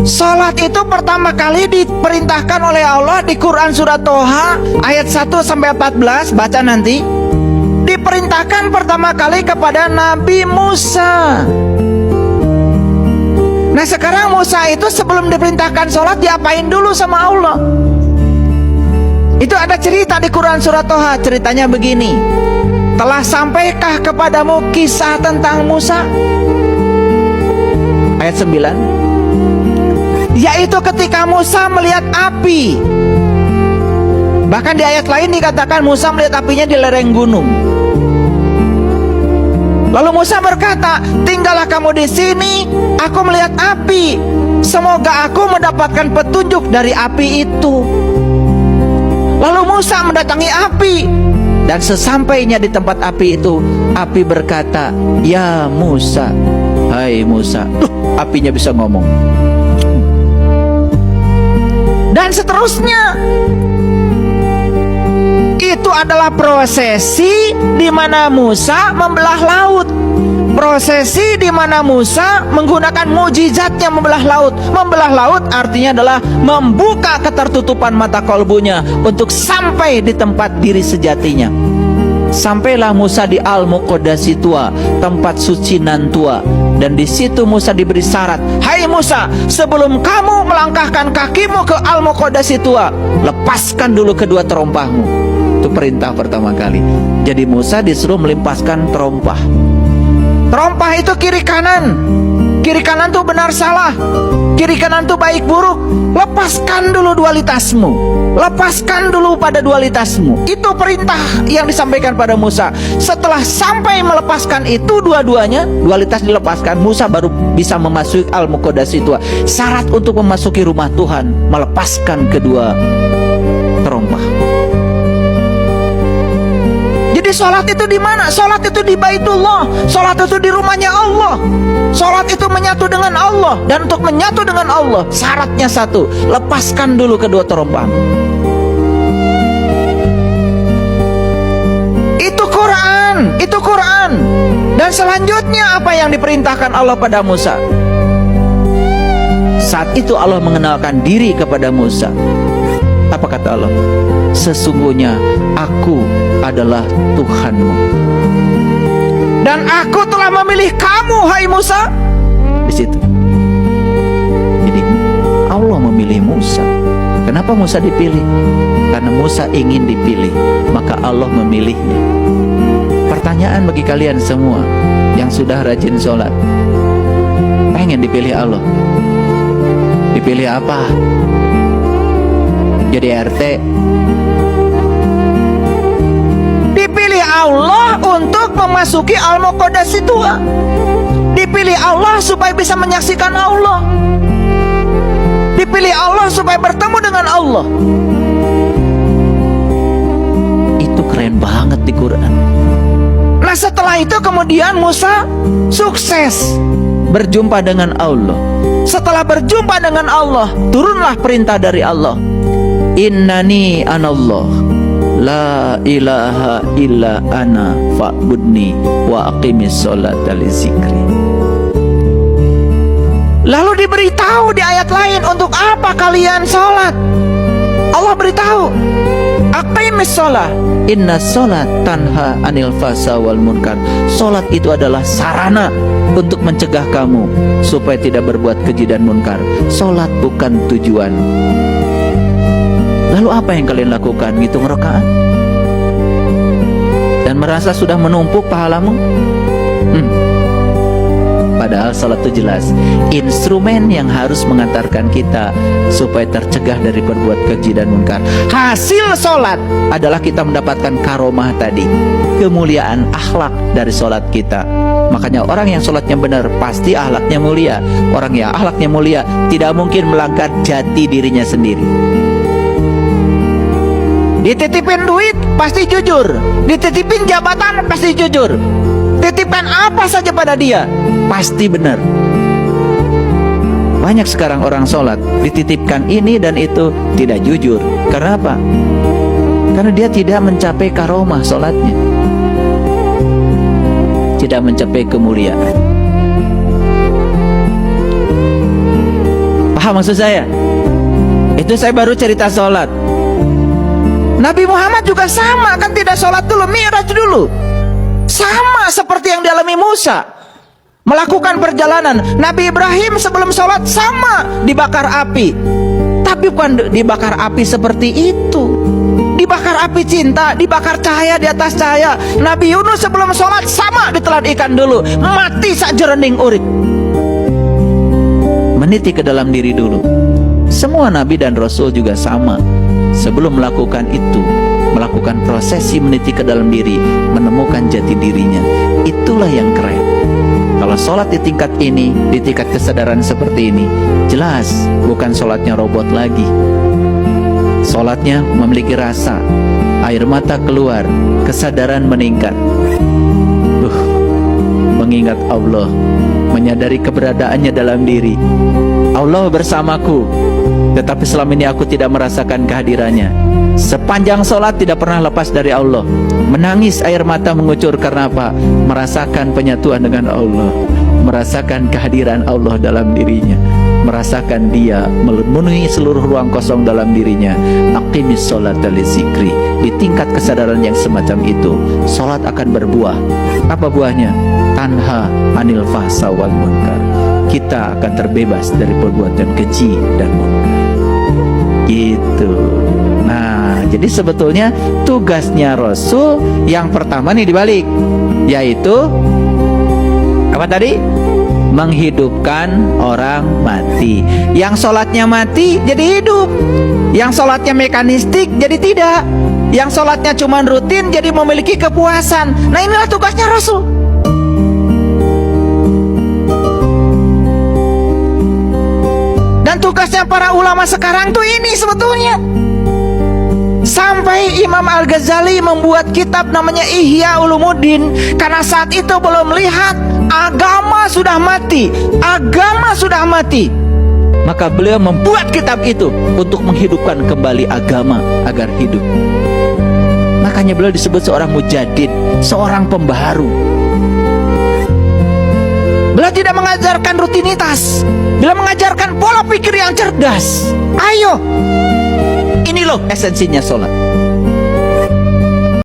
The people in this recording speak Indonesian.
Salat itu pertama kali diperintahkan oleh Allah di Quran surat Toha ayat 1-14, baca nanti. Diperintahkan pertama kali kepada Nabi Musa. Nah sekarang Musa itu sebelum diperintahkan sholat diapain dulu sama Allah? Itu ada cerita di Quran surat Toha. Ceritanya begini. Telah sampaikah kepadamu kisah tentang Musa? Ayat 9. Yaitu ketika Musa melihat api. Bahkan di ayat lain dikatakan Musa melihat apinya di lereng gunung. Lalu Musa berkata, tinggallah kamu di sini, aku melihat api. Semoga aku mendapatkan petunjuk dari api itu. Lalu Musa mendatangi api. Dan sesampainya di tempat api itu, api berkata, ya Musa, hai Musa. Apinya bisa ngomong. Dan seterusnya. Itu adalah prosesi di mana Musa membelah laut. Prosesi di mana Musa menggunakan mukjizatnya membelah laut. Membelah laut artinya adalah membuka ketertutupan mata kolbunya untuk sampai di tempat diri sejatinya. Sampailah Musa di Al-Muqaddasi Tua, tempat suci Nantua. Dan di situ Musa diberi syarat, hai Musa, sebelum kamu melangkahkan kakimu ke Al-Muqaddasi Tua, lepaskan dulu kedua terompahmu. Itu perintah pertama kali. Jadi Musa disuruh melimpaskan terompah. Terompah itu kiri kanan. Kiri kanan tuh benar salah, kiri kanan tuh baik buruk. Lepaskan dulu dualitasmu. Lepaskan dulu pada dualitasmu. Itu perintah yang disampaikan pada Musa. Setelah sampai melepaskan itu dua-duanya, dualitas dilepaskan, Musa baru bisa memasuki Al-Muqaddasi Tua. Syarat untuk memasuki rumah Tuhan, melepaskan kedua terompah. Jadi sholat itu di mana? Sholat itu di Baitullah. Sholat itu di rumahnya Allah. Sholat itu menyatu dengan Allah. Dan untuk menyatu dengan Allah, syaratnya satu, lepaskan dulu kedua terompah. Itu Quran. Itu Quran. Dan selanjutnya apa yang diperintahkan Allah pada Musa? Saat itu Allah mengenalkan diri kepada Musa. Apa kata Allah? Sesungguhnya aku adalah Tuhanmu. Dan aku telah memilih kamu, hai Musa. Di situ. Jadi Allah memilih Musa. Kenapa Musa dipilih? Karena Musa ingin dipilih, maka Allah memilihnya. Pertanyaan bagi kalian semua yang sudah rajin sholat, pengen dipilih Allah? Dipilih apa? Jadi RT? Dipilih Allah untuk memasuki Al-Muqaddasi Tua. Dipilih Allah supaya bisa menyaksikan Allah. Dipilih Allah supaya bertemu dengan Allah. Itu keren banget di Quran. Nah setelah itu kemudian Musa sukses berjumpa dengan Allah. Setelah berjumpa dengan Allah, turunlah perintah dari Allah. Innani anallah, la ilaha illa ana fa'budni wa aqimis sholata li zikri. Lalu diberitahu di ayat lain, untuk apa kalian sholat? Allah beritahu, aqimis sholat, inna sholat tanha anil fasa wal munkar. Sholat itu adalah sarana untuk mencegah kamu supaya tidak berbuat keji dan munkar. Sholat bukan tujuan. Lalu apa yang kalian lakukan? Ngitung rakaat dan merasa sudah menumpuk pahalamu? Padahal salat itu jelas instrumen yang harus mengantarkan kita supaya tercegah dari berbuat keji dan munkar. Hasil salat adalah kita mendapatkan karomah tadi, kemuliaan akhlak dari salat kita. Makanya orang yang salatnya benar pasti akhlaknya mulia. Orang yang akhlaknya mulia tidak mungkin melanggar jati dirinya sendiri. Dititipin duit pasti jujur, dititipin jabatan pasti jujur, titipkan apa saja pada dia pasti benar. Banyak sekarang orang sholat dititipkan ini dan itu tidak jujur. Karena apa? Karena dia tidak mencapai karomah sholatnya, tidak mencapai kemuliaan. Paham maksud saya? Itu saya baru cerita sholat. Nabi Muhammad juga sama, kan tidak sholat dulu, mi'raj dulu. Sama seperti yang dialami Musa, melakukan perjalanan. Nabi Ibrahim sebelum sholat sama, dibakar api. Tapi bukan dibakar api seperti itu, dibakar api cinta, dibakar cahaya di atas cahaya. Nabi Yunus sebelum sholat sama, ditelan ikan dulu, mati sak jerening urik. Meniti ke dalam diri dulu. Semua nabi dan rasul juga sama. Sebelum melakukan itu, melakukan prosesi meniti ke dalam diri, menemukan jati dirinya. Itulah yang keren. Kalau sholat di tingkat ini, di tingkat kesadaran seperti ini, jelas bukan sholatnya robot lagi. Sholatnya memiliki rasa, air mata keluar, kesadaran meningkat. Mengingat Allah, menyadari keberadaannya dalam diri. Allah bersamaku, tetapi selama ini aku tidak merasakan kehadirannya. Sepanjang sholat tidak pernah lepas dari Allah. Menangis air mata mengucur karena apa? Merasakan penyatuan dengan Allah, merasakan kehadiran Allah dalam dirinya, merasakan dia memenuhi seluruh ruang kosong dalam dirinya. Aqimis sholata li zikri. Di tingkat kesadaran yang semacam itu, sholat akan berbuah. Apa buahnya? Tanha anil fahsya wal munkar. Kita akan terbebas dari perbuatan keji dan munkar. Gitu. Nah, jadi sebetulnya tugasnya Rasul yang pertama nih dibalik, yaitu apa tadi? Menghidupkan orang mati. Yang sholatnya mati jadi hidup. Yang sholatnya mekanistik jadi tidak. Yang sholatnya cuma rutin jadi memiliki kepuasan. Nah, inilah tugasnya Rasul. Dan tugasnya para ulama sekarang tuh ini sebetulnya. Sampai Imam Al-Ghazali membuat kitab namanya Ihya Ulumuddin, karena saat itu belum melihat agama sudah mati. Agama sudah mati. Maka beliau membuat kitab itu untuk menghidupkan kembali agama agar hidup. Makanya beliau disebut seorang mujadid, seorang pembaharu. Beliau tidak mengajarkan rutinitas, beliau mengajarkan pola pikir yang cerdas. Ayo, ini loh esensinya sholat.